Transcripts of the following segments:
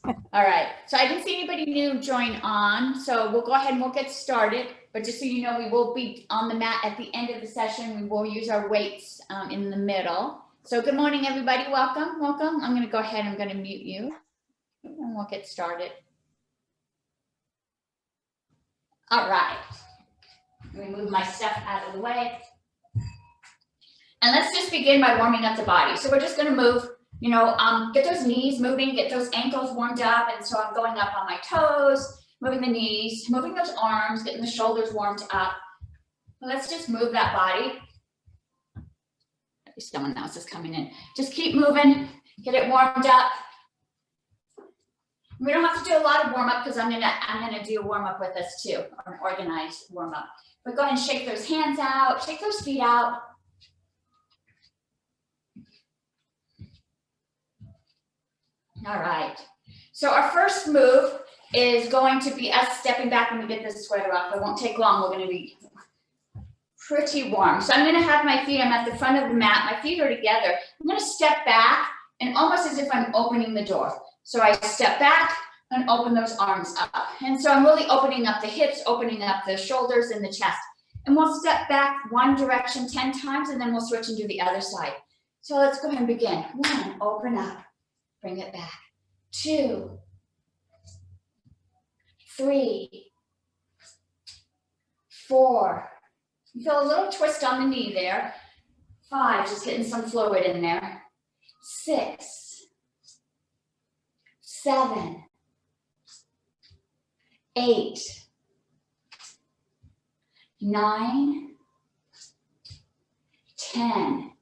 All right, so I didn't see anybody new join on, so we'll go ahead and we'll get started. But just so you know, we will be on the mat at the end of the session. We will use our weights in the middle. So good morning, everybody. Welcome, welcome. I'm going to go ahead. I'm going to mute you, and we'll get started. All right. Let me move my stuff out of the way. And let's just begin by warming up the body. So we're just going to move. You know, get those knees moving, get those ankles warmed up. And so I'm going up on my toes, moving the knees, moving those arms, getting the shoulders warmed up. Let's just move that body. Someone else is coming in. Just keep moving, get it warmed up. We don't have to do a lot of warm up because I'm gonna do a warm up with us too, or an organized warm up. But go ahead and shake those hands out, shake those feet out. All right, so our first move is going to be us stepping back when we get this sweater off. It won't take long. We're going to be pretty warm. So I'm going to have my feet, I'm at the front of the mat. My feet are together. I'm going to step back and almost as if I'm opening the door. So I step back and open those arms up. And so I'm really opening up the hips, opening up the shoulders and the chest. And we'll step back one direction 10 times and then we'll switch and do the other side. So let's go ahead and begin. 1, open up. Bring it back. 2, 3, 4. You feel a little twist on the knee there. 5, just getting some fluid in there. 6, 7, 8, 9, 10.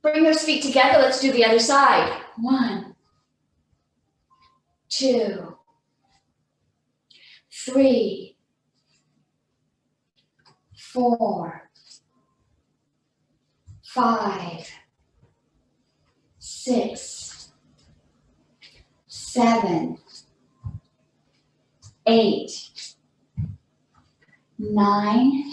Bring those feet together. Let's do the other side. 1, 2, 3, 4, 5, 6, 7, 8, 9,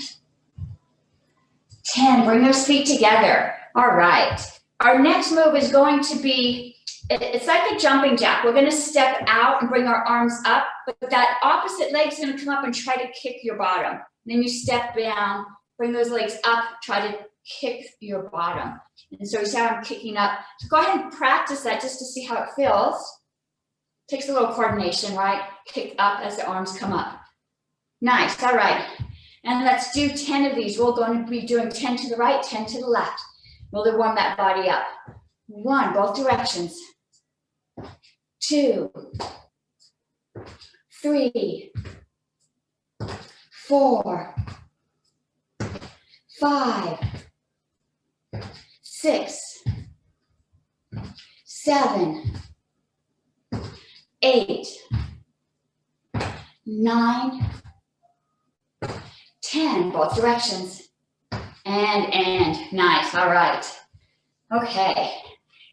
10. Bring those feet together. All right. Our next move is going to be, it's like a jumping jack. We're going to step out and bring our arms up, but that opposite leg's going to come up and try to kick your bottom. And then you step down, bring those legs up, try to kick your bottom. And so you see how I'm kicking up. So go ahead and practice that just to see how it feels. Takes a little coordination, right? Kick up as the arms come up. Nice. All right. And let's do 10 of these. We're going to be doing 10 to the right, 10 to the left. We'll warm that body up. 1, both directions. 2, 3, 4, 5, 6, 7, 8, 9, 10, both directions. And nice. All right. Okay.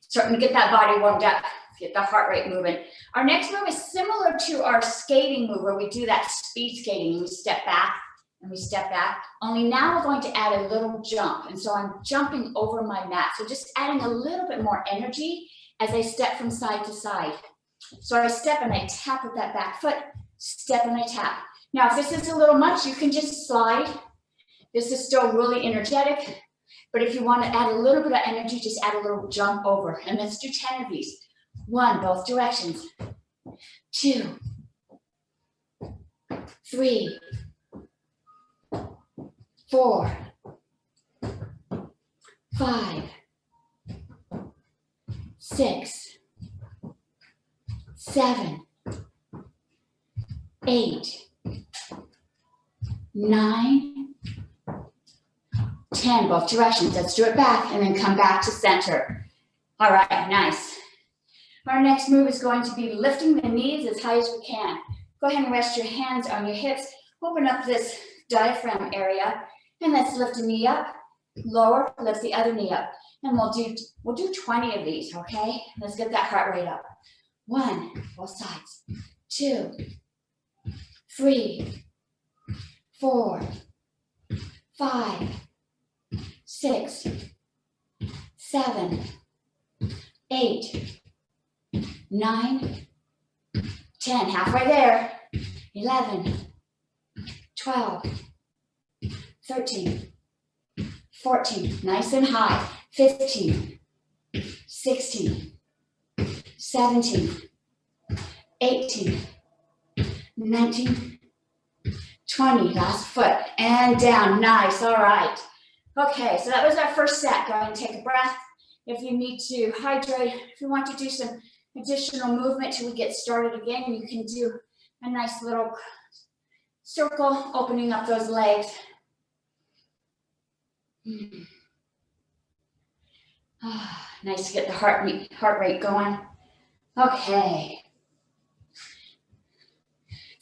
Starting to get that body warmed up. Get the heart rate moving. Our next move is similar to our skating move where we do that speed skating. We step back and we step back. Only now we're going to add a little jump. And so I'm jumping over my mat. So just adding a little bit more energy as I step from side to side. So I step and I tap with that back foot, step and I tap. Now, if this is a little much, you can just slide. This is still really energetic. But if you want to add a little bit of energy, just add a little jump over. And let's do 10 of these. 1, both directions. 2, 3, 4, 5, 6, 7, 8, 9, 10, both directions. Let's do it back and then come back to center. All right, nice. Our next move is going to be lifting the knees as high as we can. Go ahead and rest your hands on your hips. Open up this diaphragm area and let's lift a knee up, lower, lift the other knee up. And we'll do 20 of these, okay? Let's get that heart rate up. 1, both sides. 2, 3, 4, 5, 6, 7, 8, 9, 10, halfway there. 11, 12, 13, 14, nice and high. 15, 16, 17, 18, 19, 20, last foot, and down, nice, all right. Okay, so that was our first set. Go ahead and take a breath. If you need to hydrate, if you want to do some additional movement till we get started again, you can do a nice little circle, opening up those legs. Nice to get the heart rate going. Okay.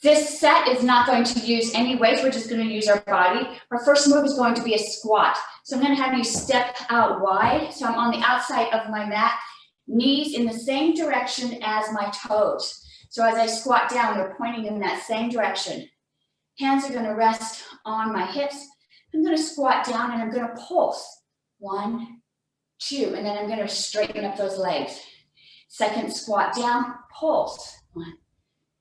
This set is not going to use any weights. We're just going to use our body. Our first move is going to be a squat. So I'm going to have you step out wide. So I'm on the outside of my mat, knees in the same direction as my toes. So as I squat down, they're pointing in that same direction. Hands are going to rest on my hips. I'm going to squat down and I'm going to pulse. 1, 2, and then I'm going to straighten up those legs. Second squat down, pulse. 1,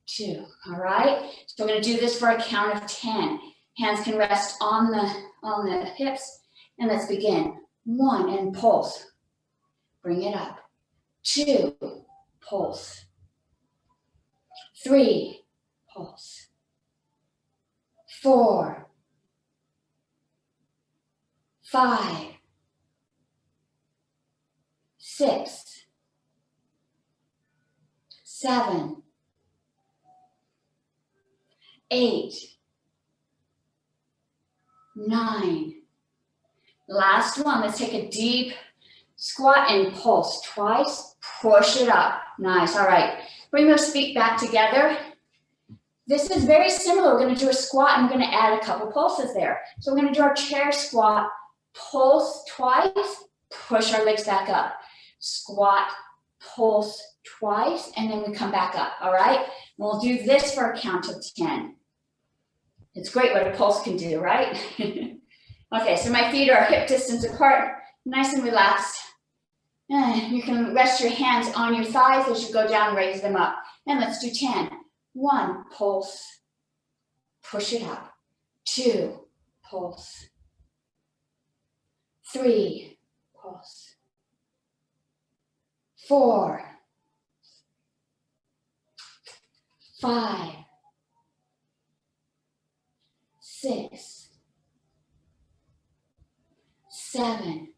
2, all right? So we're going to do this for a count of 10. Hands can rest on the hips, and let's begin. 1, and pulse. Bring it up. 2, pulse. 3, pulse. 4, 5, 6, 7, 8, 9. Last one. Let's take a deep squat and pulse twice. Push it up. Nice. All right. Bring those feet back together. This is very similar. We're going to do a squat and we're going to add a couple pulses there. So we're going to do our chair squat, pulse twice, push our legs back up. Squat, pulse twice, and then we come back up. All right. We'll do this for a count of 10. It's great what a pulse can do, right? Okay, so my feet are hip distance apart, nice and relaxed. And you can rest your hands on your thighs as you go down, raise them up. And let's do 10. 1, pulse, push it up. 2, pulse. 3, pulse. 4, 5, 6, 7,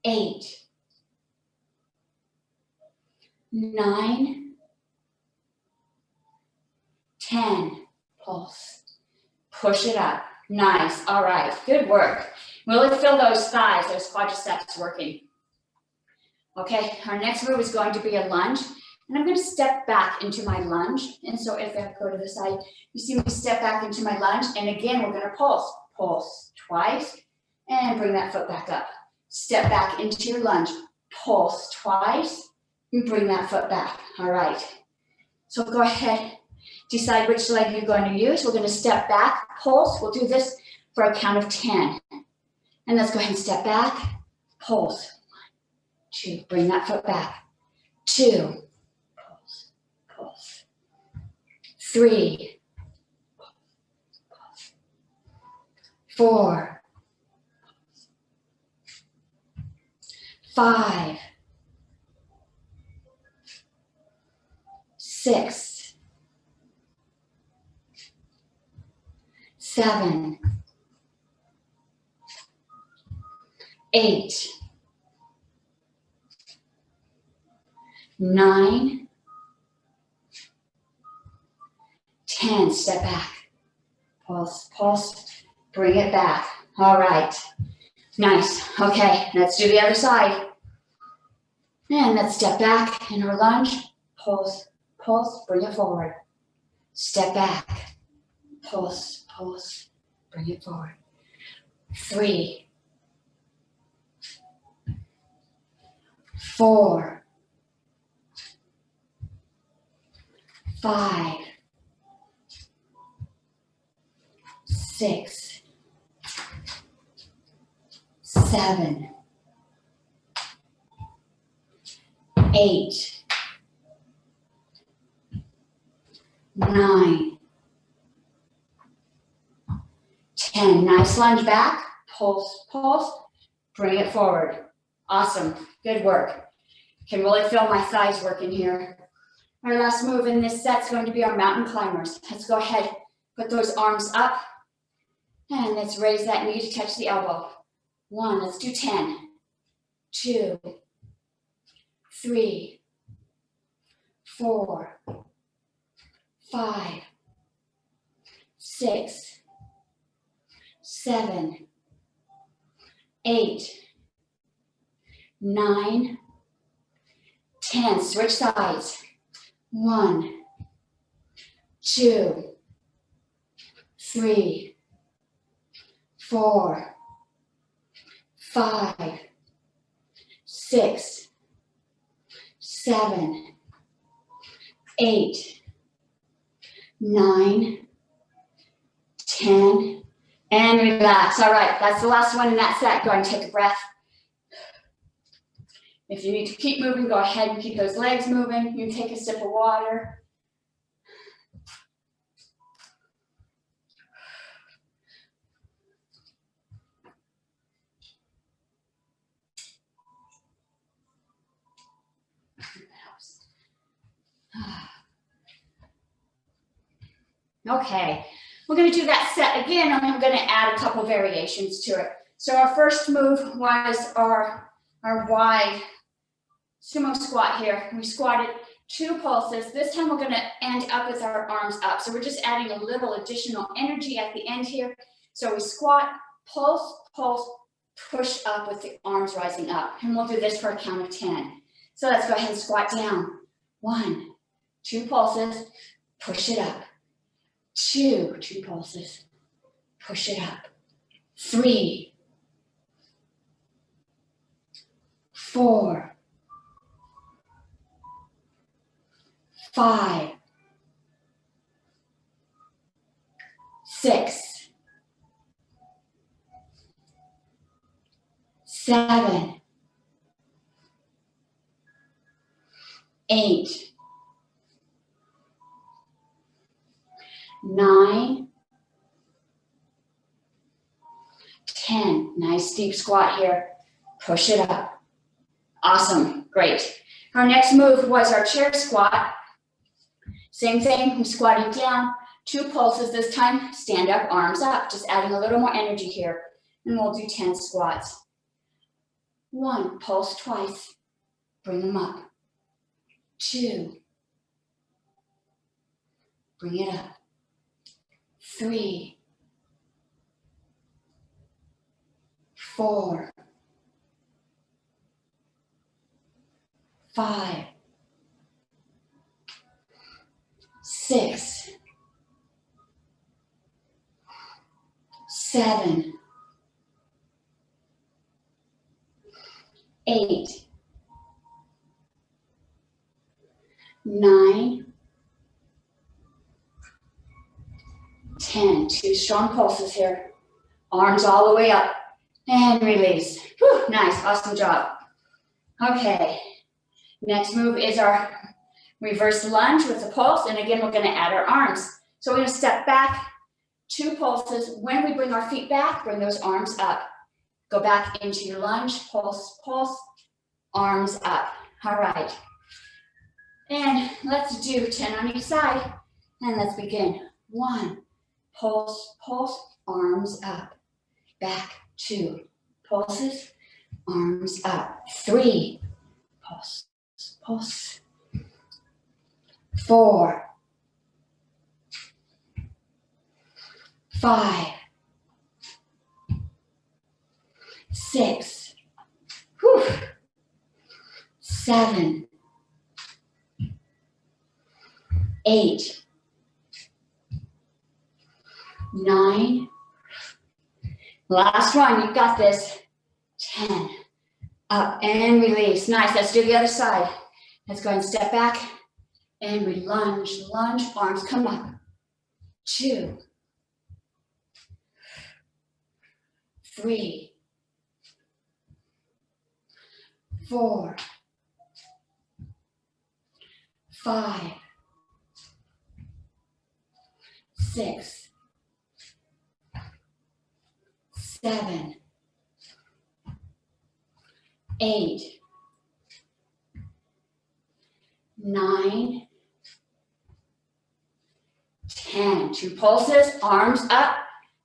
8, 9, 10, pulse, push it up, nice, all right, good work. Really feel those thighs, those quadriceps working. Okay, our next move is going to be a lunge, and I'm going to step back into my lunge, and so if I go to the side, you see me step back into my lunge, and again, we're going to pulse twice, and bring that foot back up. Step back into your lunge, pulse twice, and bring that foot back. All right. So go ahead, decide which leg you're going to use. We're going to step back, pulse. We'll do this for a count of 10. And let's go ahead and step back, pulse. 1, 2, bring that foot back. 2, pulse. 3, pulse. 4, 5, 6, 7, 8, 9, 10. Step back. Pulse, bring it back. All right. Nice. Okay, let's do the other side. And let's step back in our lunge. Pulse, bring it forward. Step back. Pulse, bring it forward. 3, 4, 5, 6, 7, 8, 9, 10. Nice lunge back, pulse, pulse, bring it forward. Awesome, good work. Can really feel my thighs working here. Our last move in this set is going to be our mountain climbers. Let's go ahead, put those arms up, and let's raise that knee to touch the elbow. 1, let's do 10, 2, 3, 4, 5, 6, 7, 8, 9, 10. Switch sides. 1, 2, 3, 4, 5, 6, 7, 8, 9, 10, and relax. All right, that's the last one in that set. Go ahead and take a breath. If you need to keep moving, go ahead and keep those legs moving. You can take a sip of water. Okay, we're going to do that set again, and I'm going to add a couple variations to it. So our first move was our wide Sumo Squat here. We squatted 2 pulses. This time we're going to end up with our arms up. So we're just adding a little additional energy at the end here. So we squat, pulse, pulse, push up with the arms rising up. And we'll do this for a count of 10. So let's go ahead and squat down. 1, 2 pulses, push it up. 2 pulses, push it up. 3, 4, 5, 6, 7, 8, 9, 10. Nice deep squat here. Push it up. Awesome, great. Our next move was our chair squat. Same thing, we squatted down, 2 pulses this time, stand up, arms up, just adding a little more energy here. And we'll do 10 squats. 1, pulse twice, bring them up. 2, bring it up. 3, 4, 5, 6, 7, 8, 9, 10. 2 strong pulses here. Arms all the way up and release. Whew, nice, awesome job. Okay, next move is our reverse lunge with the pulse, and again, we're going to add our arms. So we're going to step back, 2 pulses. When we bring our feet back, bring those arms up. Go back into your lunge, pulse, pulse, arms up. All right. And let's do 10 on each side. And let's begin. 1, pulse, pulse, arms up. Back, 2, pulses, arms up. 3, pulse, pulse. 4, 5, 6, 7, 8, 9, last one, you got this, 10, up and release. Nice, let's do the other side. Let's go ahead and step back and we lunge, lunge, arms come up. 2, 3, 4, 5, 6, 7, 8, 9, 10. 2 pulses, arms up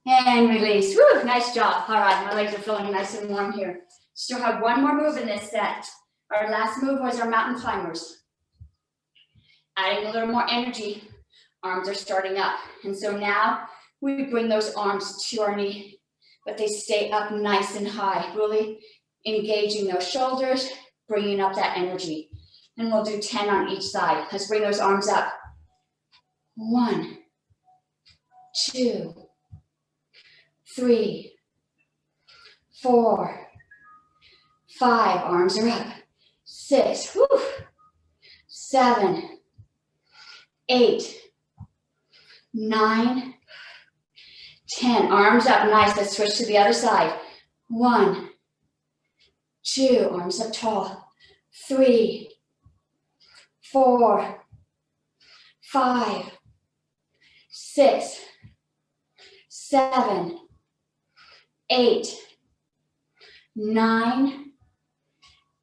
and release. Woo, nice job. All right, my legs are feeling nice and warm here. Still have one more move in this set. Our last move was our mountain climbers. Adding a little more energy, arms are starting up. And so now we bring those arms to our knee, but they stay up nice and high, really engaging those shoulders, bringing up that energy. And we'll do 10 on each side. Let's bring those arms up. 1, 2, 3, 4, 5, arms are up. 6, whew, 7, 8, 9, 10, arms up, nice. Let's switch to the other side. 1, 2, arms up tall. 3, 4, 5, 6, 7, 8, 9,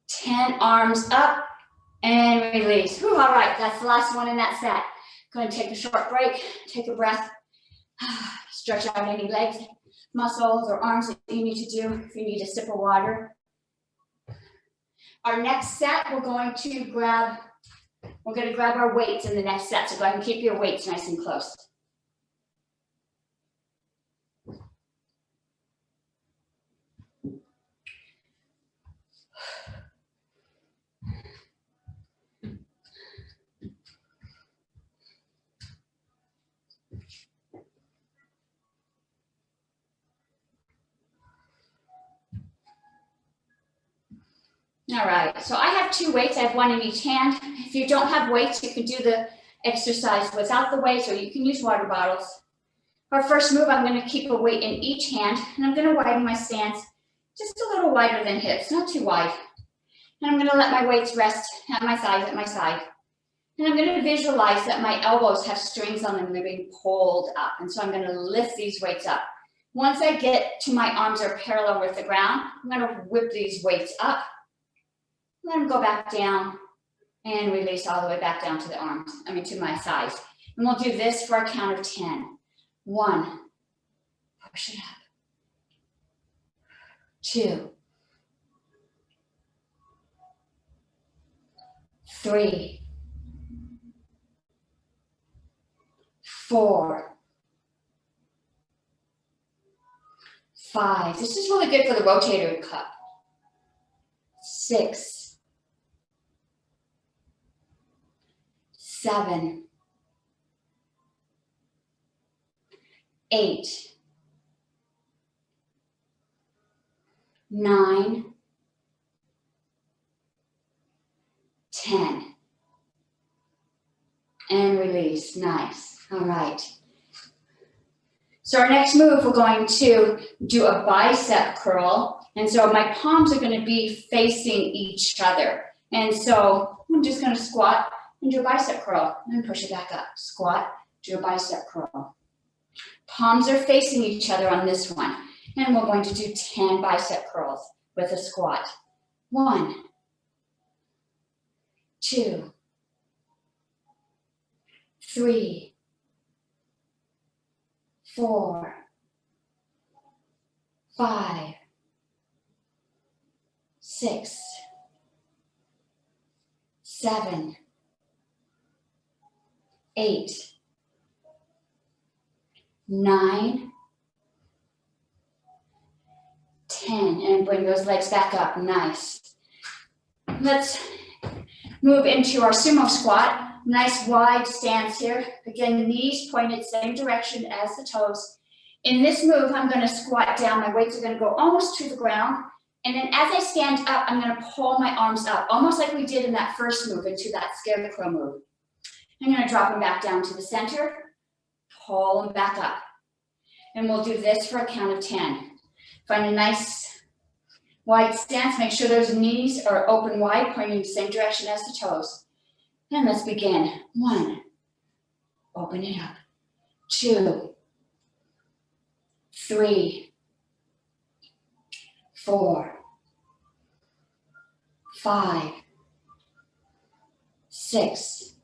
10, arms up and release. Whew, all right, that's the last one in that set. Go ahead and take a short break, take a breath, stretch out any legs, muscles, or arms that you need to do if you need a sip of water. Our next set, we're going to grab our weights in the next set, so go ahead and keep your weights nice and close. All right, so I have 2 weights. I have 1 in each hand. If you don't have weights, you can do the exercise without the weights, or you can use water bottles. Our first move, I'm going to keep a weight in each hand, and I'm going to widen my stance just a little wider than hips, not too wide. And I'm going to let my weights rest at my side. And I'm going to visualize that my elbows have strings on them. They're being pulled up. And so I'm going to lift these weights up. Once I get to my arms are parallel with the ground, I'm going to whip these weights up. Let them go back down and release all the way back down to the arms, to my sides. And we'll do this for a count of 10. 1, push it up. 2, 3, 4, 5. This is really good for the rotator cuff. 6, 7, 8, 9, 10. And release. Nice. All right. So our next move, we're going to do a bicep curl. And so my palms are going to be facing each other. And so I'm just going to squat and do a bicep curl, and then push it back up. Squat, do a bicep curl. Palms are facing each other on this one. And we're going to do 10 bicep curls with a squat. 1, 2, 3, 4, 5, 6, 7, 8, 9, 10, and bring those legs back up. Nice. Let's move into our sumo squat. Nice wide stance here. Again, the knees pointed same direction as the toes. In this move, I'm going to squat down. My weights are going to go almost to the ground. And then as I stand up, I'm going to pull my arms up, almost like we did in that first move, into that scarecrow move. I'm going to drop them back down to the center, pull them back up. And we'll do this for a count of 10. Find a nice wide stance. Make sure those knees are open wide, pointing the same direction as the toes. And let's begin. 1, open it up. 2, 3, 4, 5, 6,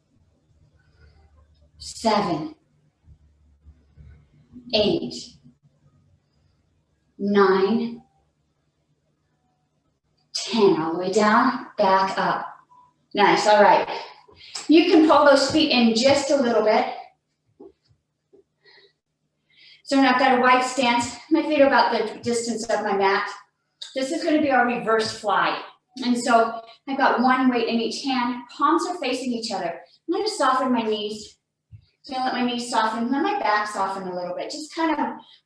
7, 8, 9, 10. All the way down, back up. Nice, all right. You can pull those feet in just a little bit. So now I've got a wide stance. My feet are about the distance of my mat. This is going to be our reverse fly. And so I've got one weight in each hand. Palms are facing each other. I'm going to soften my knees. So I'm going to let my knees soften. Let my back soften a little bit. Just kind of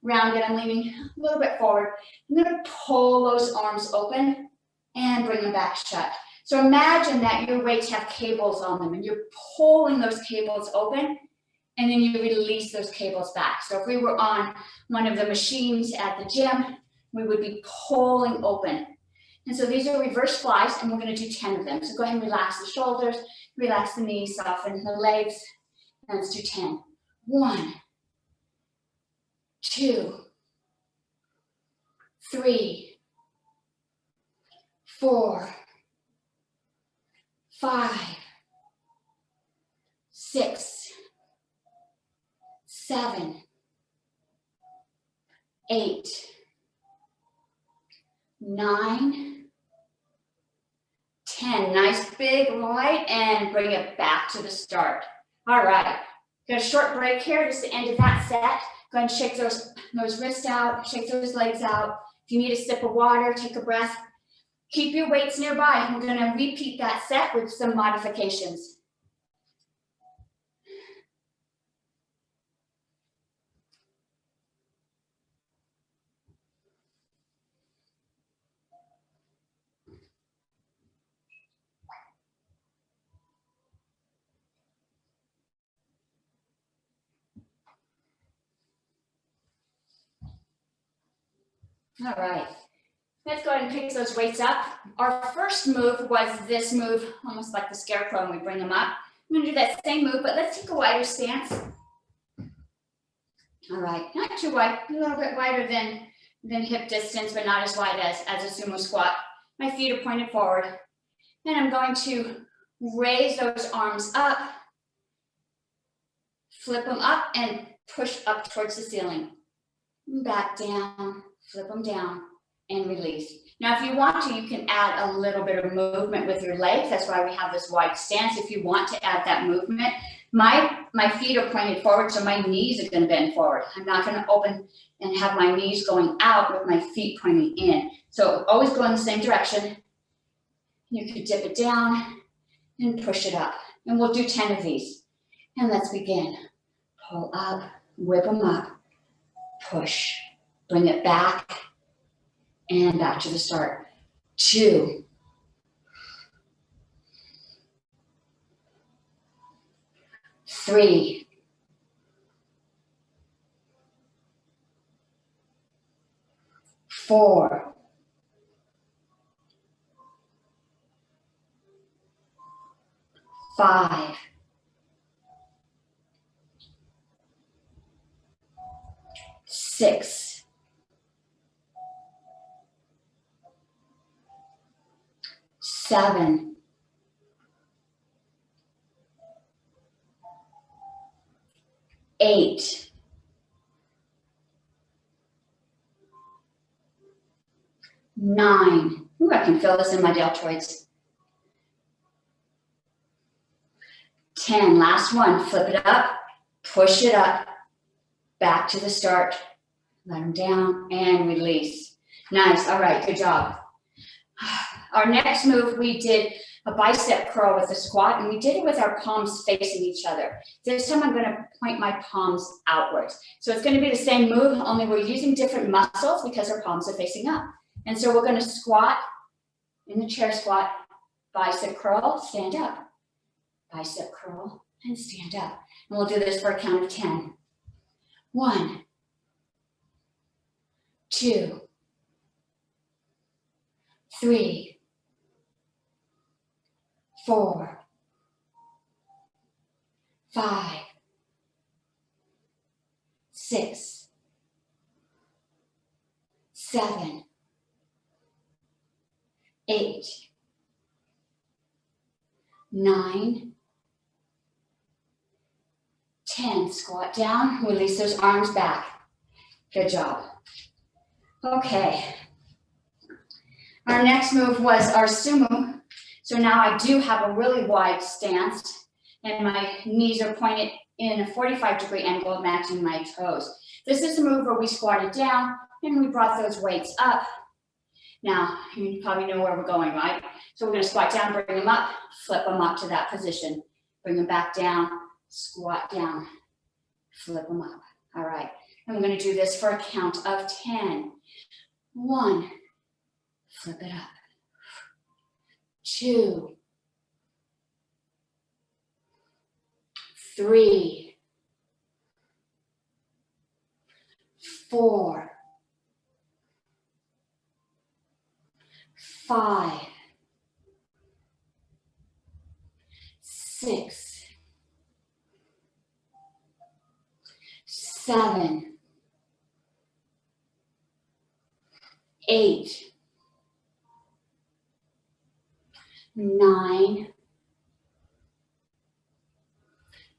round it. I'm leaning a little bit forward. I'm going to pull those arms open and bring them back shut. So imagine that your weights have cables on them and you're pulling those cables open. And then you release those cables back. So if we were on one of the machines at the gym, we would be pulling open. And so these are reverse flies, and we're going to do 10 of them. So go ahead and relax the shoulders, relax the knees, soften the legs, and let's do 10. 1, 2, 3, 4, 5, 6, 7, 8, 9, 10. Nice big right, and bring it back to the start. All right, got a short break here, just the end of that set. Go ahead and shake those wrists out, shake those legs out. If you need a sip of water, take a breath. Keep your weights nearby. We're going to repeat that set with some modifications. All right, let's go ahead and pick those weights up. Our first move was this move, almost like the scarecrow, and we bring them up. I'm going to do that same move, but let's take a wider stance. All right, not too wide, a little bit wider than hip distance, but not as wide as a sumo squat. My feet are pointed forward, and I'm going to raise those arms up, flip them up, and push up towards the ceiling. Back down, flip them down, and release. Now, if you want to, you can add a little bit of movement with your legs. That's why we have this wide stance. If you want to add that movement, my feet are pointed forward, so my knees are going to bend forward. I'm not going to open and have my knees going out with my feet pointing in. So always go in the same direction. You could dip it down and push it up. And we'll do 10 of these. And let's begin. Pull up, whip them up, push, bring it back, and back to the start. 2, 3, 4, 5, 6, 7, 8, 9. Ooh, I can feel this in my deltoids. 10, last one, flip it up, push it up, back to the start, let them down, and release. Nice, all right, good job. Our next move, we did a bicep curl with a squat, and we did it with our palms facing each other. This time I'm gonna point my palms outwards. So it's gonna be the same move, only we're using different muscles because our palms are facing up. And so we're gonna squat in the chair squat, bicep curl, stand up. Bicep curl, and stand up. And we'll do this for a count of 10. 1, 2, 3, 4, 5, 6, 7, 8, 9, 10. Squat down, release those arms back. Good job. Okay. Our next move was our sumo. So now I do have a really wide stance and my knees are pointed in a 45-degree angle, matching my toes. This is a move where we squatted down and we brought those weights up. Now, you probably know where we're going, right? So we're gonna squat down, bring them up, flip them up to that position. Bring them back down, squat down, flip them up. All right, and we're gonna do this for a count of 10. 1, flip it up. 2, 3, 4, 5, 6, 7, 8, 9,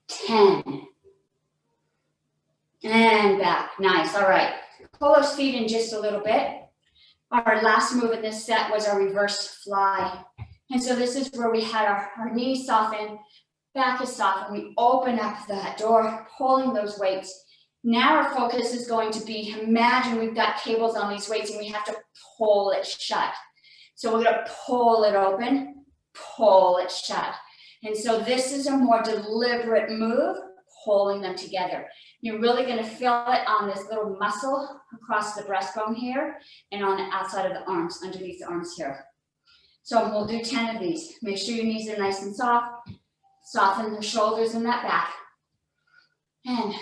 10. And back. Nice. All right. Pull those feet in just a little bit. Our last move in this set was our reverse fly. And so this is where we had our knees soften, back is softened. We open up that door, pulling those weights. Now our focus is going to be, imagine we've got cables on these weights and we have to pull it shut. So we're going to pull it open, pull it shut. And so this is a more deliberate move, pulling them together. You're really going to feel it on this little muscle across the breastbone here and on the outside of the arms, underneath the arms here. So we'll do 10 of these. Make sure your knees are nice and soft. Soften the shoulders and that back. And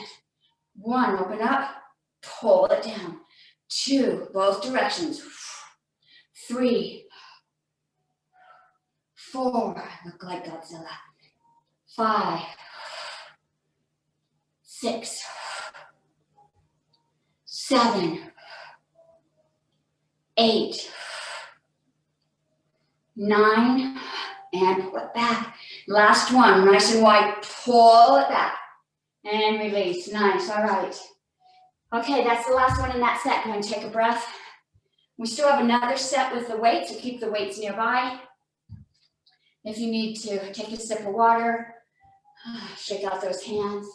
1, open up, pull it down. 2, both directions. 3, 4, look like Godzilla. 5, 6, 7, 8, 9, and pull it back. Last one, nice and wide, pull it back and release. Nice, all right. Okay, that's the last one in that set. Go and take a breath. We still have another set with the weights, so keep the weights nearby. If you need to take a sip of water, shake out those hands.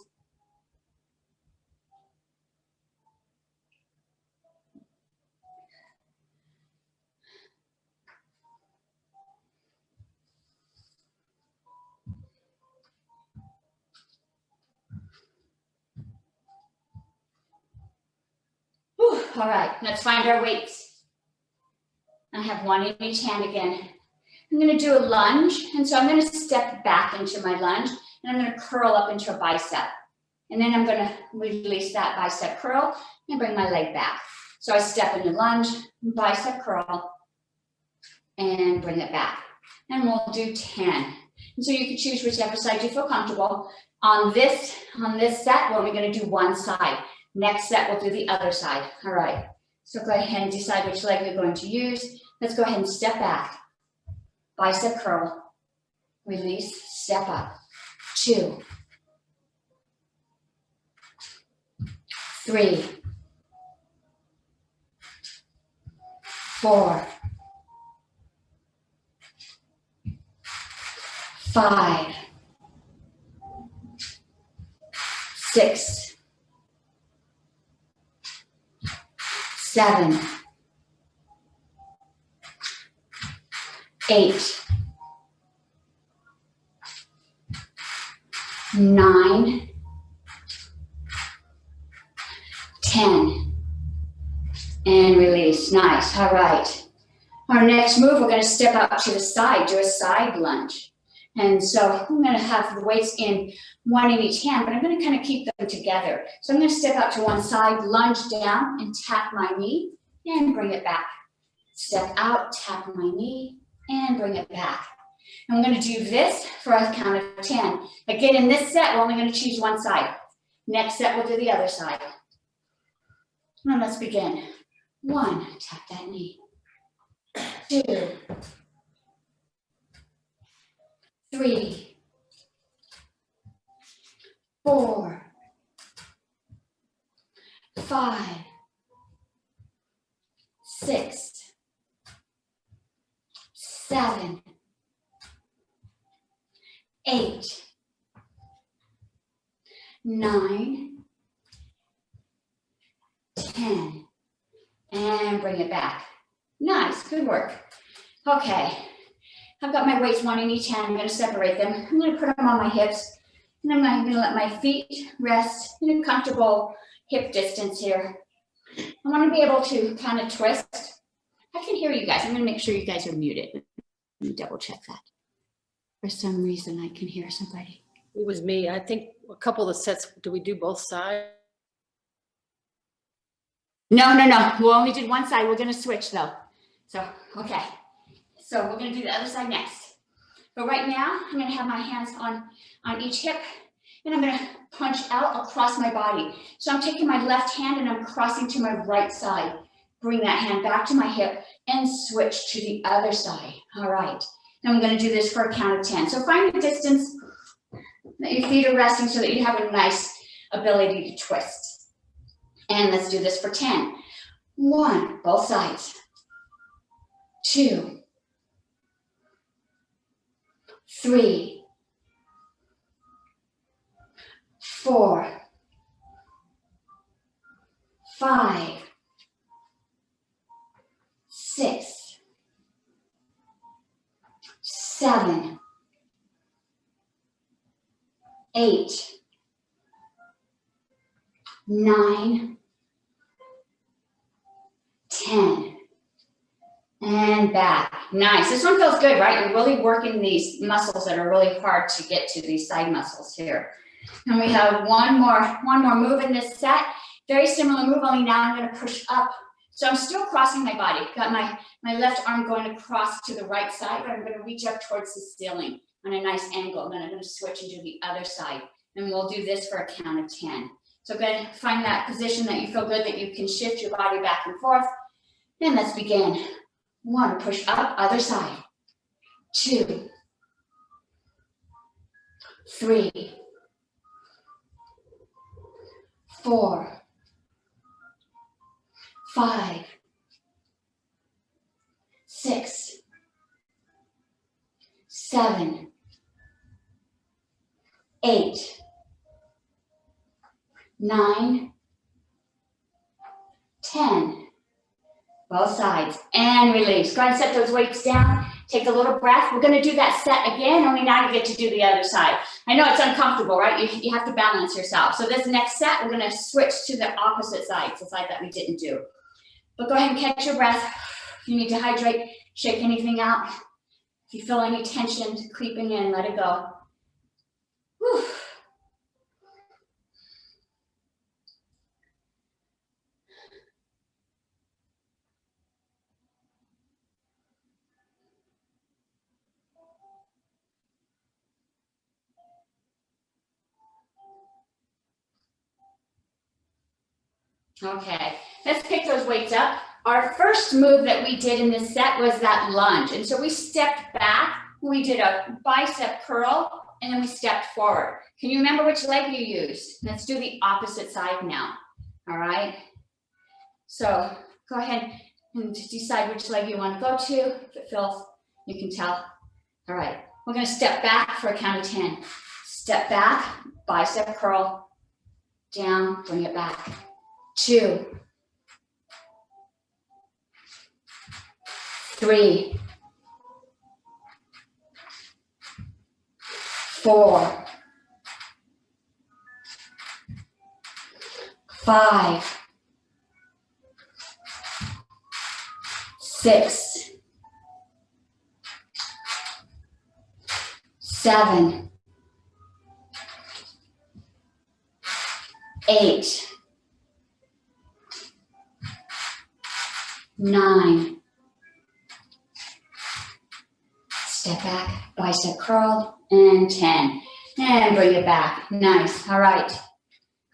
Whew, all right, let's find our weights. I have one in each hand again. I'm going to do a lunge, and so I'm going to step back into my lunge, and I'm going to curl up into a bicep. And then I'm going to release that bicep curl and bring my leg back. So I step into lunge, bicep curl, and bring it back. And we'll do 10. And so you can choose whichever side you feel comfortable. On this set, we're only going to do one side. Next set, we'll do the other side. All right. So go ahead and decide which leg you're going to use. Let's go ahead and step back. Bicep curl, release, step up. 2, 3, 4, 5, 6, 7, 8, 9, 10, and release. Nice. All right. Our next move, we're going to step out to the side, do a side lunge. And so I'm going to have the weights in one in each hand, but I'm going to kind of keep them together. So I'm going to step out to one side, lunge down, and tap my knee, and bring it back. Step out, tap my knee, and bring it back. And we're going to do this for a count of 10. Again, in this set, we're only going to choose one side. Next set, we'll do the other side. Now let's begin. 1, tap that knee. 2, 3, 4, 5, 6, 7, 8, 9, 10, and bring it back. Nice, good work. Okay, I've got my weights, one in each hand. I'm going to separate them. I'm going to put them on my hips, and I'm going to let my feet rest in a comfortable hip distance here. I want to be able to kind of twist. I can hear you guys. I'm going to make sure you guys are muted. Let me double check that. For some reason, I can hear somebody. It was me. I think a couple of the sets, do we do both sides? No. We only did one side. We're going to switch though. So, okay. So we're going to do the other side next. But right now, I'm going to have my hands on each hip, and I'm going to punch out across my body. So I'm taking my left hand and I'm crossing to my right side. Bring that hand back to my hip and switch to the other side. All right. And I'm going to do this for a count of 10. So find a distance that your feet are resting so that you have a nice ability to twist. And let's do this for 10. 1, both sides. 2, 3, 4, 5, 6, 7, 8, 9, 10. And back. Nice. This one feels good, right? You're really working these muscles that are really hard to get to, these side muscles here. And we have one more move in this set. Very similar move, only now I'm going to push up. So I'm still crossing my body. Got my left arm going across to the right side, but I'm going to reach up towards the ceiling on a nice angle. Then I'm going to switch and do the other side. And we'll do this for a count of 10. So go ahead and find that position that you feel good, that you can shift your body back and forth. And let's begin. 1, push up, other side. 2, 3, 4, 5, 6, 7, 8, 9, 10. Both sides, and release. Go ahead and set those weights down. Take a little breath. We're going to do that set again, only now you get to do the other side. I know it's uncomfortable, right? You have to balance yourself. So this next set, we're going to switch to the opposite side, the side that we didn't do. But go ahead and catch your breath. If you need to hydrate, shake anything out. If you feel any tension creeping in, let it go. Whew. Okay, let's pick those weights up. Our first move that we did in this set was that lunge. And so we stepped back, we did a bicep curl, and then we stepped forward. Can you remember which leg you used? Let's do the opposite side now, all right? So go ahead and decide which leg you want to go to. If it feels, you can tell. All right, we're gonna step back for a count of 10. Step back, bicep curl, down, bring it back. 2, 3, 4, 5, 6, 7, 8, 9. Step back, bicep curl, and 10. And bring it back. Nice. All right.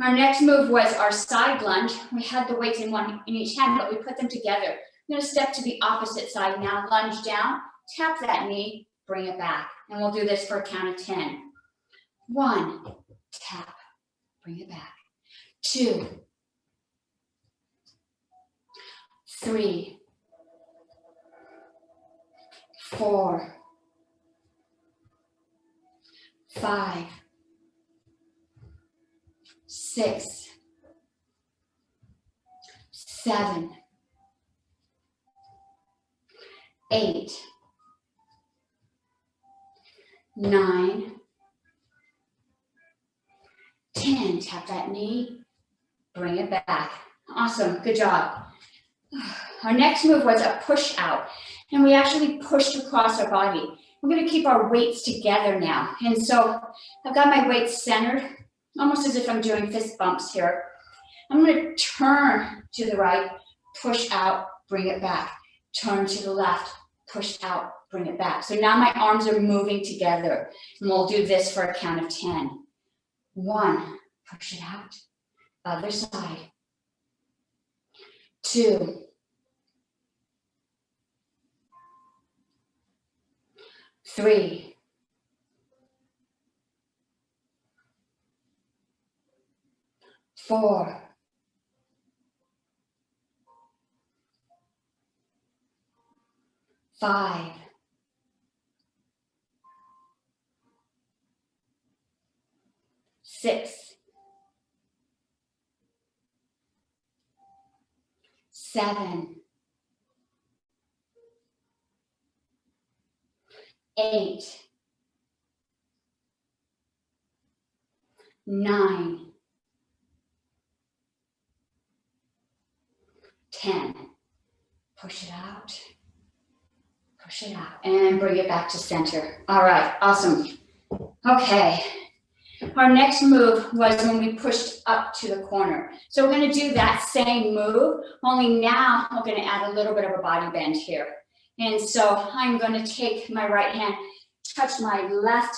Our next move was our side lunge. We had the weights in each hand, but we put them together. I'm gonna step to the opposite side now, lunge down, tap that knee, bring it back. And we'll do this for a count of 10. 1, tap, bring it back. 2, 3, 4, 5, 6, 7, 8, 9, 10. Tap that knee, bring it back. Awesome, good job. Our next move was a push out, and we actually pushed across our body. We're gonna keep our weights together now. And so I've got my weights centered, almost as if I'm doing fist bumps here. I'm gonna turn to the right, push out, bring it back. Turn to the left, push out, bring it back. So now my arms are moving together, and we'll do this for a count of 10. 1, push it out, other side. 2, 3, 4, 5, 6, 7, 8, 9, 10. Push it out. Push it out and bring it back to center. All right, awesome. Okay. Our next move was when we pushed up to the corner. So we're going to do that same move, only now we're going to add a little bit of a body bend here. And so I'm going to take my right hand, touch my left,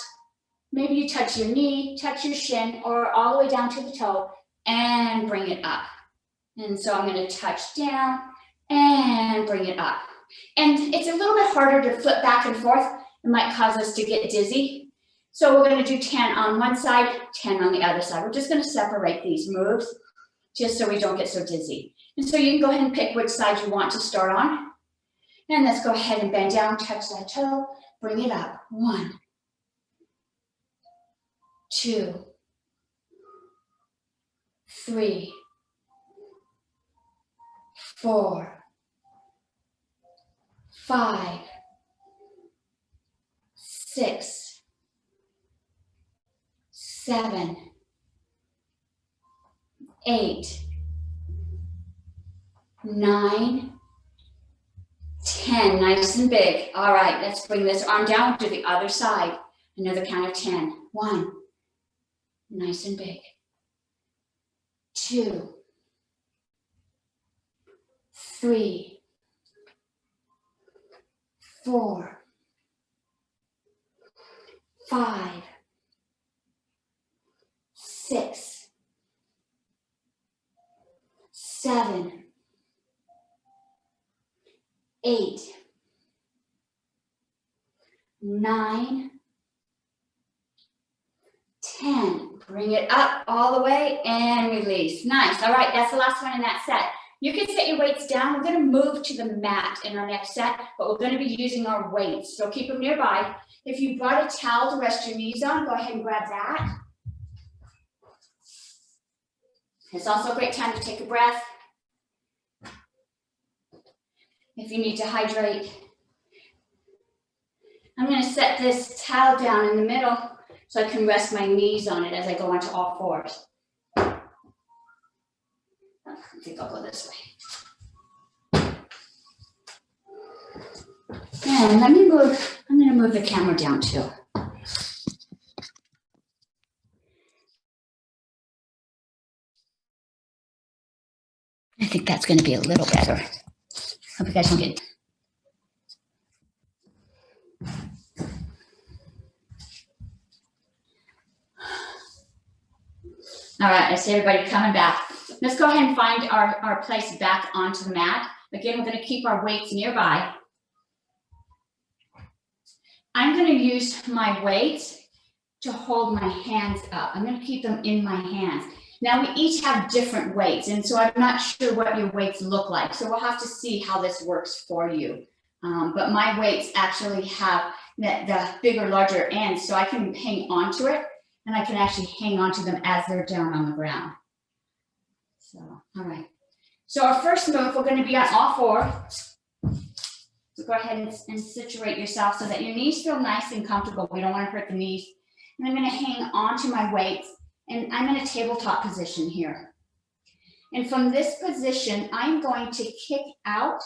maybe you touch your knee, touch your shin, or all the way down to the toe, and bring it up. And so I'm going to touch down and bring it up. And it's a little bit harder to flip back and forth. It might cause us to get dizzy. So we're going to do 10 on one side, 10 on the other side. We're just going to separate these moves just so we don't get so dizzy. And so you can go ahead and pick which side you want to start on. And let's go ahead and bend down, touch that toe, bring it up. 1, 2, 3, 4, 5, 6, 7, 8, 9, 10. Nice and big. All right, let's bring this arm down to the other side. Another count of 10. 1, nice and big. 2, 3, 4, 5, 6, 7, 8, 9, 10. Bring it up all the way and release. Nice. All right, that's the last one in that set. You can set your weights down. We're going to move to the mat in our next set, but we're going to be using our weights. So keep them nearby. If you brought a towel to rest your knees on, go ahead and grab that. It's also a great time to take a breath. If you need to hydrate. I'm going to set this towel down in the middle so I can rest my knees on it as I go onto all fours. I think I'll go this way. And let me move, I'm going to move the camera down too. I think that's going to be a little better. Hope you guys can get. All right, I see everybody coming back. Let's go ahead and find our place back onto the mat. Again, we're gonna keep our weights nearby. I'm gonna use my weights to hold my hands up. I'm gonna keep them in my hands. Now we each have different weights, and so I'm not sure what your weights look like. So we'll have to see how this works for you. But my weights actually have the bigger, larger ends, so I can hang on to it, and I can actually hang on to them as they're down on the ground. So, all right. So our first move, we're gonna be on all fours. So go ahead and situate yourself so that your knees feel nice and comfortable. We don't wanna hurt the knees. And I'm gonna hang on to my weights, and I'm in a tabletop position here. And from this position, I'm going to kick out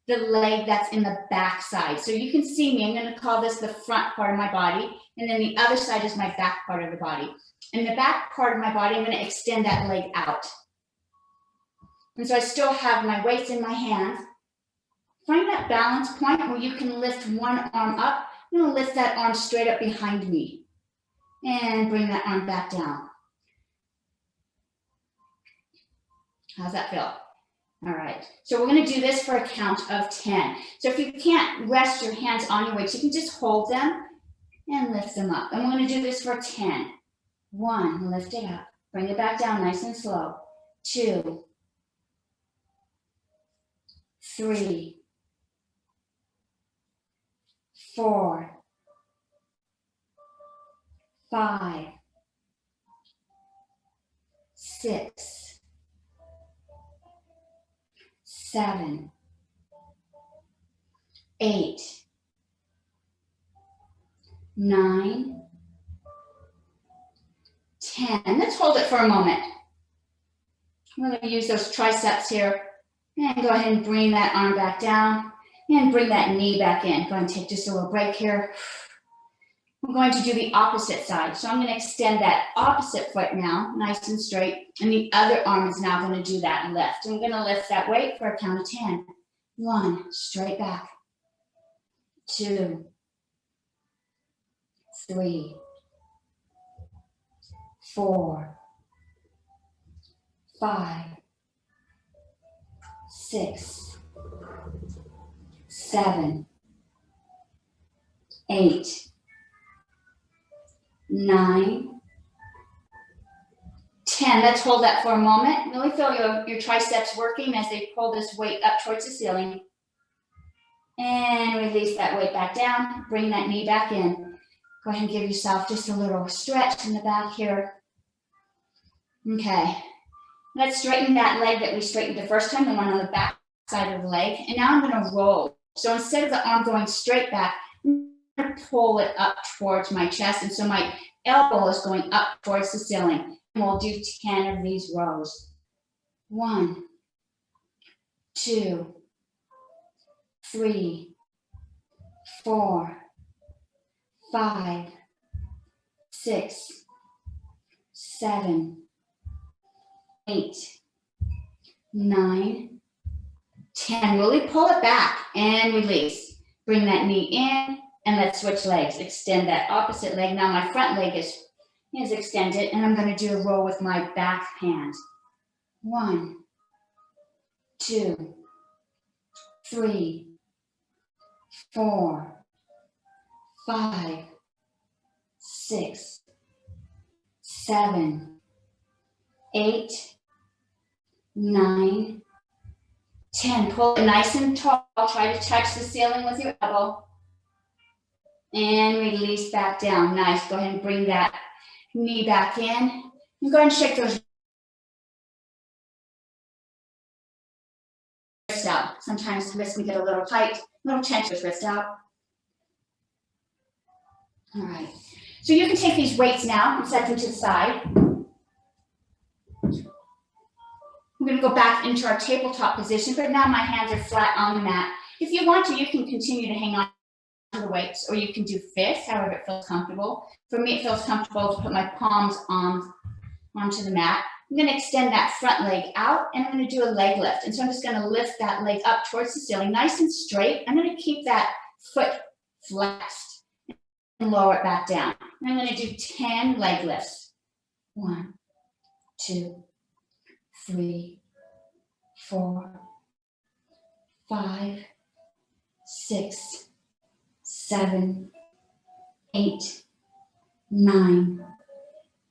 the leg that's in the back side. So you can see me, I'm gonna call this the front part of my body, and then the other side is my back part of the body. In the back part of my body, I'm gonna extend that leg out. And so I still have my weights in my hands. Find that balance point where you can lift one arm up. I'm gonna lift that arm straight up behind me and bring that arm back down. How's that feel? All right, so we're gonna do this for a count of 10. So if you can't rest your hands on your weights, you can just hold them and lift them up. And we're gonna do this for 10. 1, lift it up, bring it back down nice and slow. 2, 3, 4, 5, 6, 7, 8, 9, 10. Let's hold it for a moment. We're going to use those triceps here and go ahead and bring that arm back down and bring that knee back in. Go ahead and take just a little break here. I'm going to do the opposite side. So I'm going to extend that opposite foot now, nice and straight. And the other arm is now going to do that lift. I'm going to lift that weight for a count of 10. 1, straight back. 2, 3, 4, 5, 6, 7, 8, 9, 10. Let's hold that for a moment. Really feel your triceps working as they pull this weight up towards the ceiling. And release that weight back down. Bring that knee back in. Go ahead and give yourself just a little stretch in the back here. Okay. Let's straighten that leg that we straightened the first time, the one on the back side of the leg. And now I'm going to roll. So instead of the arm going straight back, I'm going to pull it up towards my chest. And so my elbow is going up towards the ceiling. And we'll do 10 of these rows. 1, 2, 3, 4, 5, 6, 7, 8, 9, 10. Really pull it back and release. Bring that knee in and let's switch legs. Extend that opposite leg. Now my front leg is extended and I'm going to do a roll with my back hand. 1, 2, 3, 4, 5, 6, 7, 8, 9, 10. Pull it nice and tall. Try to touch the ceiling with your elbow. And release back down. Nice. Go ahead and bring that knee back in. And go ahead and shake those wrists out. Sometimes the wrists can get a little tight. A little tension with wrist out. All right. So you can take these weights now and set them to the side. We're going to go back into our tabletop position, but now my hands are flat on the mat. If you want to, you can continue to hang on to the weights, or you can do fists, however it feels comfortable. For me, it feels comfortable to put my palms onto the mat. I'm going to extend that front leg out, and I'm going to do a leg lift. And so I'm just going to lift that leg up towards the ceiling, nice and straight. I'm going to keep that foot flexed and lower it back down. And I'm going to do 10 leg lifts. 1, 2, 3, 4, 5, 6, 7, 8, 9,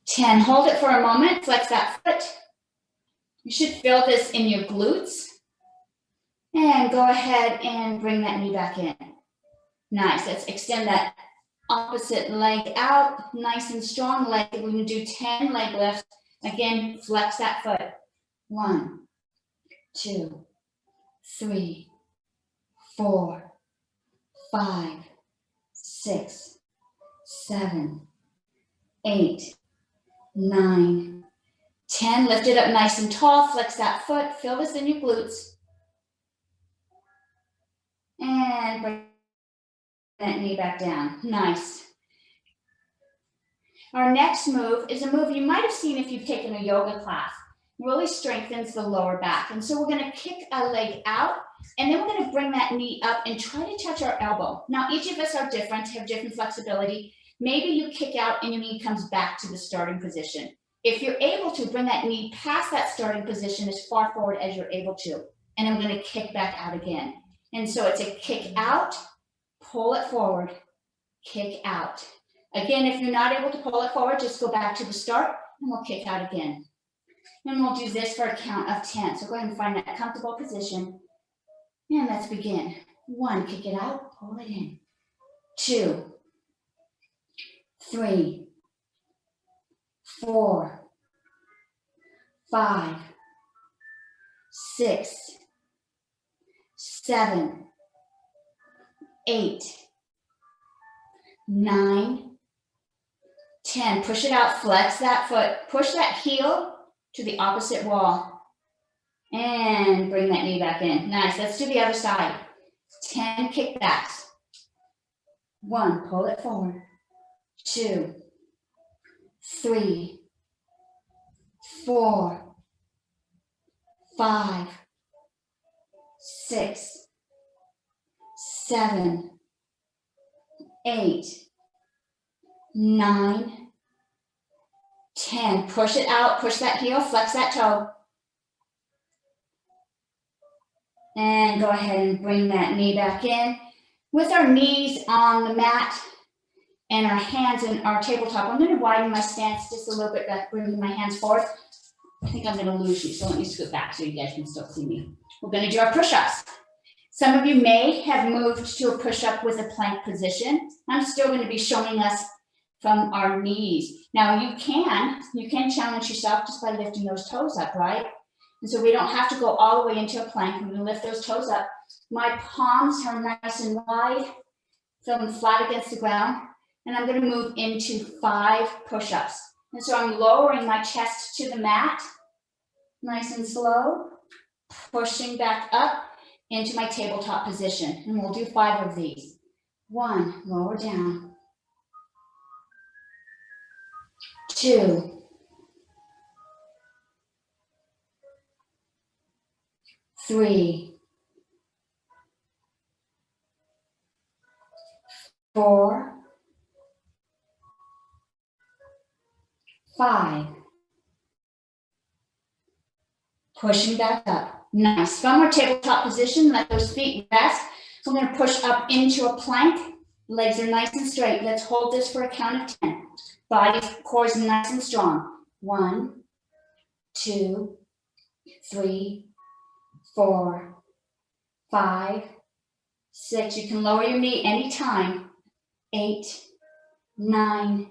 10. Hold it for a moment, flex that foot. You should feel this in your glutes. And go ahead and bring that knee back in. Nice, let's extend that opposite leg out, nice and strong. We're gonna do 10 leg lifts. Again, flex that foot. 1, 2, 3, 4, 5, 6, 7, 8, 9, 10. Lift it up nice and tall, flex that foot, feel this in your glutes. And bring that knee back down. Nice. Our next move is a move you might have seen if you've taken a yoga class. Really strengthens the lower back. And so we're going to kick a leg out, and then we're going to bring that knee up and try to touch our elbow. Now, each of us are different, have different flexibility. Maybe you kick out and your knee comes back to the starting position. If you're able to, bring that knee past that starting position as far forward as you're able to. And then we're going to kick back out again. And so it's a kick out, pull it forward, kick out. Again, if you're not able to pull it forward, just go back to the start and we'll kick out again. And we'll do this for a count of 10. So go ahead and find that comfortable position. And let's begin. 1, kick it out, pull it in. 2, 3, 4, 5, 6, 7, 8, 9, 10. Push it out, flex that foot, push that heel to the opposite wall, and bring that knee back in. Nice, let's do the other side. 10 kickbacks. 1, pull it forward. 2, 3, 4, 5, 6, 7, 8, 9, 10. Push it out, push that heel, flex that toe. And go ahead and bring that knee back in. With our knees on the mat and our hands in our tabletop, I'm going to widen my stance just a little bit back, bringing my hands forward. I think I'm going to lose you, so let me scoot back so you guys can still see me. We're going to do our push-ups. Some of you may have moved to a push-up with a plank position. I'm still going to be showing us from our knees. Now you can challenge yourself just by lifting those toes up, right? And so we don't have to go all the way into a plank. I'm going to lift those toes up. My palms are nice and wide, feeling flat against the ground. And I'm going to move into 5 push-ups. And so I'm lowering my chest to the mat, nice and slow, pushing back up into my tabletop position. And we'll do 5 of these. 1, lower down. 2, 3, 4, 5. Pushing back up. Nice. From our tabletop position, let those feet rest. We're going to push up into a plank. Legs are nice and straight. Let's hold this for a count of 10. Body, core is nice and strong. 1, 2, 3, 4, 5, 6. You can lower your knee anytime. 8, 9,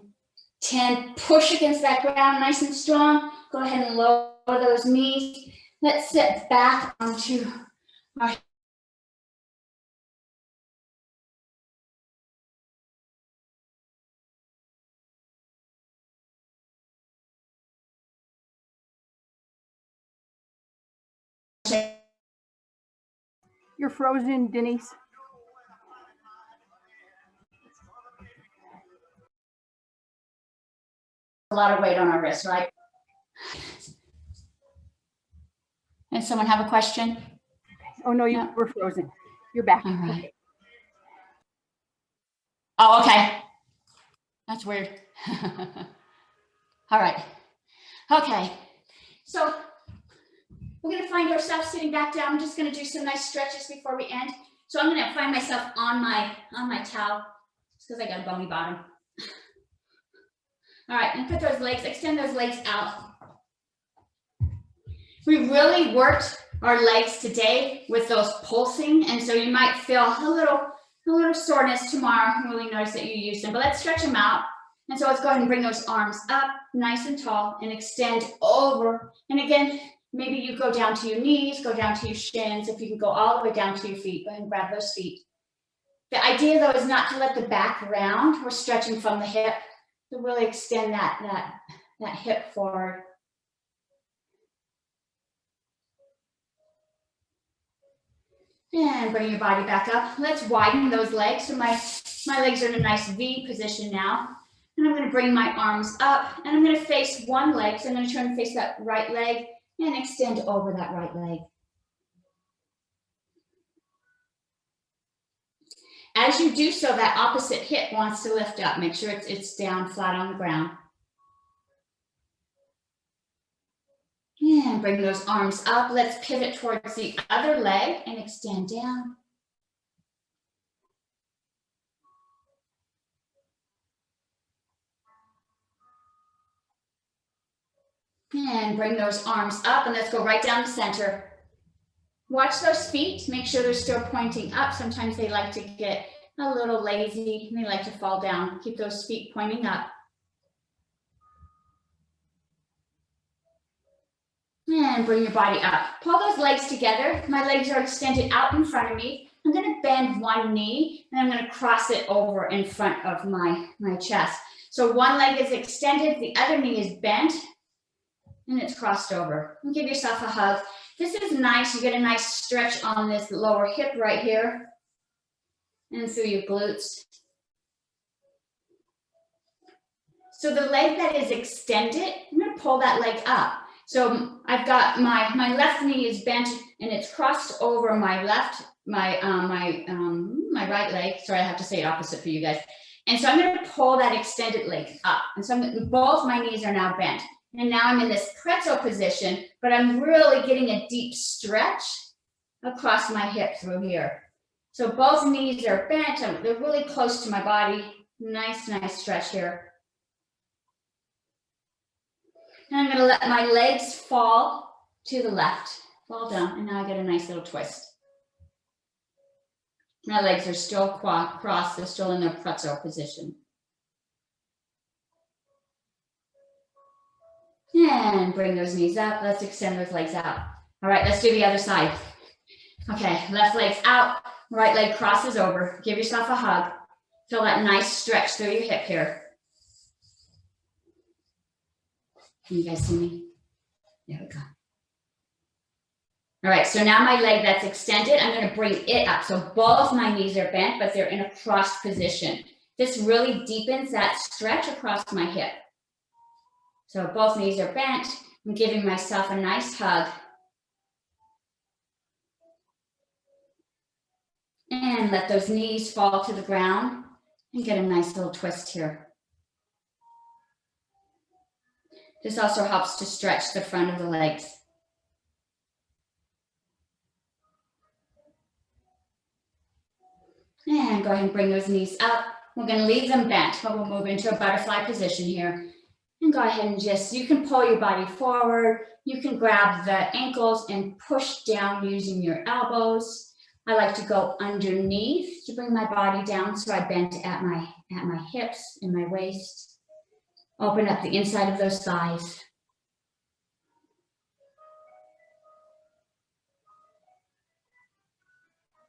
10. Push against that ground nice and strong. Go ahead and lower those knees. Let's sit back onto our You're frozen, Denise. a lot of weight on our wrists, right? Does someone have a question? Oh, no, you were frozen. You're back. All right. Okay. Oh, okay. That's weird. All right. Okay. So we're going to find ourselves sitting back down. I'm just going to do some nice stretches before we end. So I'm going to find myself on my towel, just because I got a bummy bottom. All right, and put those legs, extend those legs out. We really worked our legs today with those pulsing, and so you might feel a little soreness tomorrow. Really notice that you use them, but let's stretch them out. And so let's go ahead and bring those arms up nice and tall and extend over. And again, maybe you go down to your knees, go down to your shins. If you can go all the way down to your feet, go ahead and grab those feet. The idea though is not to let the back round. We're stretching from the hip to really extend that hip forward. And bring your body back up. Let's widen those legs. So my legs are in a nice V position now. And I'm going to bring my arms up and I'm going to face one leg. So I'm going to turn and face that right leg and extend over that right leg. As you do so, that opposite hip wants to lift up. Make sure it's down flat on the ground. And bring those arms up. Let's pivot towards the other leg and extend down. And bring those arms up and let's go right down the center. Watch those feet, make sure they're still pointing up. Sometimes they like to get a little lazy and they like to fall down. Keep those feet pointing up. And bring your body up. Pull those legs together. My legs are extended out in front of me. I'm going to bend one knee and I'm going to cross it over in front of my chest. So one leg is extended, the other knee is bent and it's crossed over. And give yourself a hug. This is nice. You get a nice stretch on this lower hip right here and through your glutes. So the leg that is extended, I'm going to pull that leg up. So I've got my left knee is bent and it's crossed over my my right leg. Sorry, I have to say it opposite for you guys. And so I'm going to pull that extended leg up. And so both my knees are now bent. And now I'm in this pretzel position, but I'm really getting a deep stretch across my hip through here. So both knees are bent. They're really close to my body. Nice stretch here. And I'm going to let my legs fall to the left, fall down, and now I get a nice little twist. My legs are still crossed, they're still in their pretzel position. And bring those knees up. Let's extend those legs out. All right, let's do the other side. Okay, left leg's out, right leg crosses over. Give yourself a hug. Feel that nice stretch through your hip here. Can you guys see me? There we go. All right, so now my leg that's extended, I'm going to bring it up. So both my knees are bent, but they're in a crossed position. This really deepens that stretch across my hip. So both knees are bent. I'm giving myself a nice hug. And let those knees fall to the ground and get a nice little twist here. This also helps to stretch the front of the legs. And go ahead and bring those knees up. We're going to leave them bent, but we'll move into a butterfly position here. And go ahead and you can pull your body forward. You can grab the ankles and push down using your elbows. I like to go underneath to bring my body down so I bend at my hips and my waist. Open up the inside of those thighs.